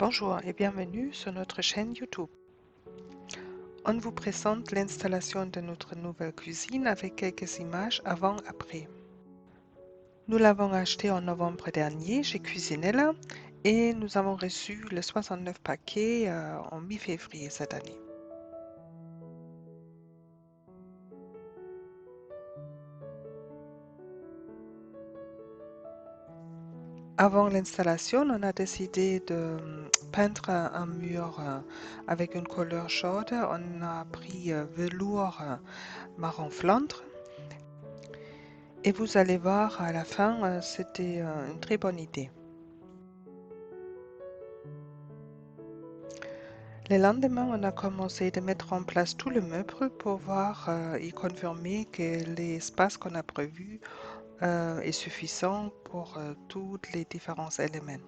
Bonjour et bienvenue sur notre chaîne YouTube. On vous présente l'installation de notre nouvelle cuisine avec quelques images avant-après. Nous l'avons acheté en novembre dernier chez Cuisinella et nous avons reçu le 69 paquets en mi-février cette année. Avant l'installation, on a décidé de peindre un mur avec une couleur chaude. On a pris velours marron Flandre. Et vous allez voir, à la fin, c'était une très bonne idée. Le lendemain, on a commencé de mettre en place tout le meuble pour voir et confirmer que l'espace qu'on a prévu est suffisant pour tous les différents éléments.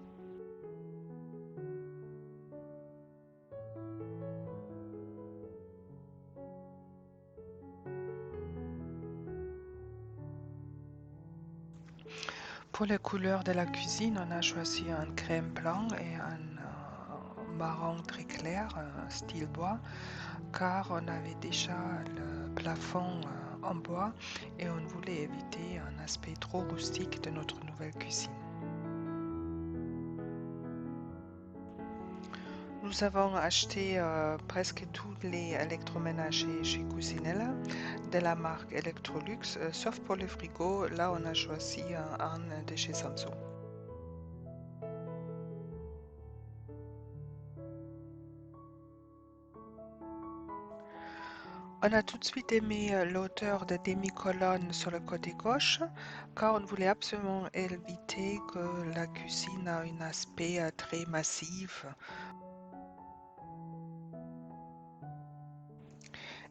Pour les couleurs de la cuisine, on a choisi un crème blanc et un marron très clair, style bois, car on avait déjà le plafond en bois et on voulait éviter un aspect trop rustique de notre nouvelle cuisine. Nous avons acheté presque tous les électroménagers chez Cuisinella de la marque Electrolux, sauf pour le frigo. Là, on a choisi un de chez Samsung. On a tout de suite aimé l'auteur de demi-colonne sur le côté gauche, car on voulait absolument éviter que la cuisine ait un aspect très massif.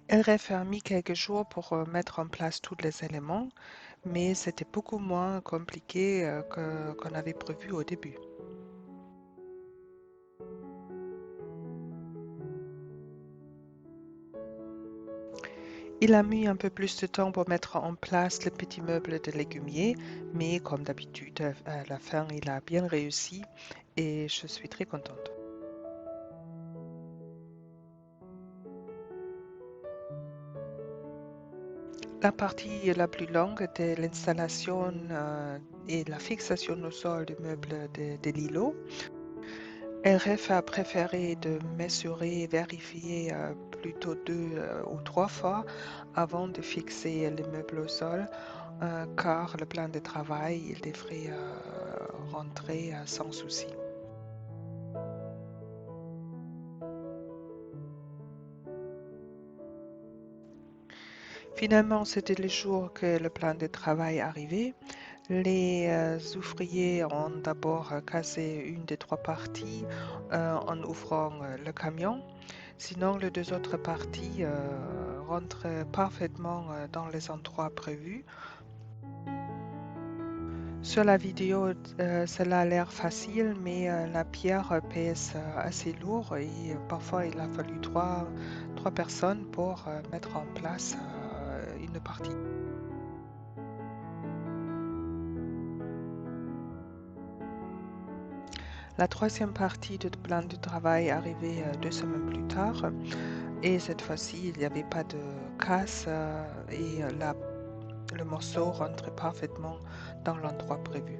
Elle a mis quelques jours pour mettre en place tous les éléments, mais c'était beaucoup moins compliqué qu'on avait prévu au début. Il a mis un peu plus de temps pour mettre en place le petit meuble de légumier, mais comme d'habitude, à la fin, il a bien réussi et je suis très contente. La partie la plus longue de l'installation est la fixation au sol du meuble de l'îlot. RF a préféré de mesurer et vérifier plutôt 2 ou 3 fois avant de fixer le meuble au sol, car le plan de travail il devrait rentrer sans souci. Finalement, c'était le jour que le plan de travail arrivait. Les ouvriers ont d'abord cassé une des 3 parties en ouvrant le camion. Sinon, les 2 autres parties rentrent parfaitement dans les endroits prévus. Sur la vidéo, cela a l'air facile, mais la pierre pèse assez lourd et parfois il a fallu trois personnes pour mettre en place une partie. La troisième partie du plan de travail arrivait 2 semaines plus tard et cette fois-ci, il n'y avait pas de casse et le morceau rentre parfaitement dans l'endroit prévu.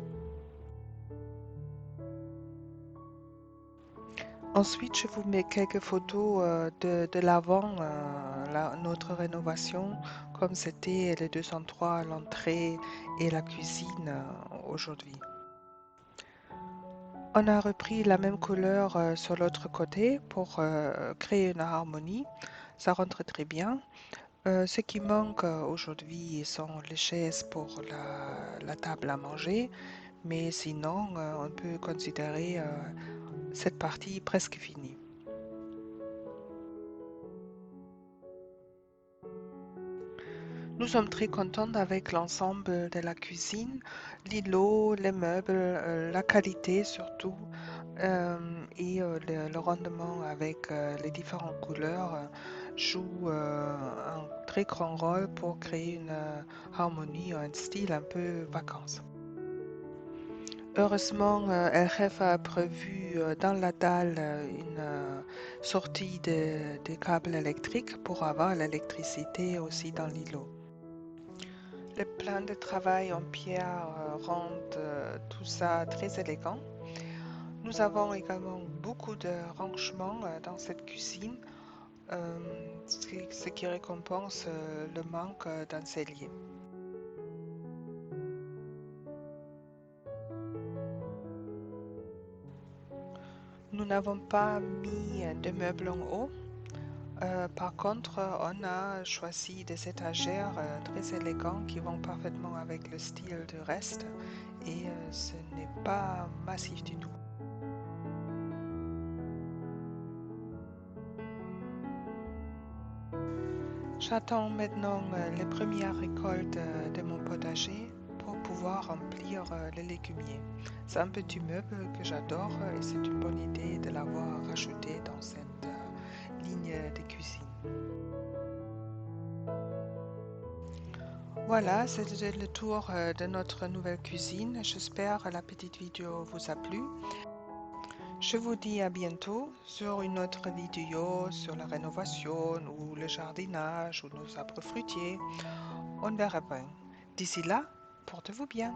Ensuite, je vous mets quelques photos de l'avant, notre rénovation, comme c'était les 203, l'entrée et la cuisine aujourd'hui. On a repris la même couleur sur l'autre côté pour créer une harmonie. Ça rentre très bien. Ce qui manque aujourd'hui sont les chaises pour la table à manger, mais sinon, on peut considérer cette partie presque finie. Nous sommes très contents avec l'ensemble de la cuisine, l'îlot, les meubles, la qualité surtout, et le rendement avec les différentes couleurs joue un très grand rôle pour créer une harmonie, un style un peu vacances. Heureusement, LRF a prévu dans la dalle une sortie des câbles électriques pour avoir l'électricité aussi dans l'îlot. Le plan de travail en pierre rend tout ça très élégant. Nous avons également beaucoup de rangements dans cette cuisine, ce qui récompense le manque d'un cellier. Nous n'avons pas mis de meubles en haut. Par contre, on a choisi des étagères très élégantes qui vont parfaitement avec le style du reste et ce n'est pas massif du tout. J'attends maintenant les premières récoltes de mon potager pour pouvoir remplir le légumier. C'est un petit meuble que j'adore et c'est une bonne idée de l'avoir rajouté dans cette ligne de cuisine. Voilà, c'était le tour de notre nouvelle cuisine. J'espère que la petite vidéo vous a plu. Je vous dis à bientôt sur une autre vidéo sur la rénovation ou le jardinage ou nos arbres fruitiers. On verra bien. D'ici là, portez-vous bien.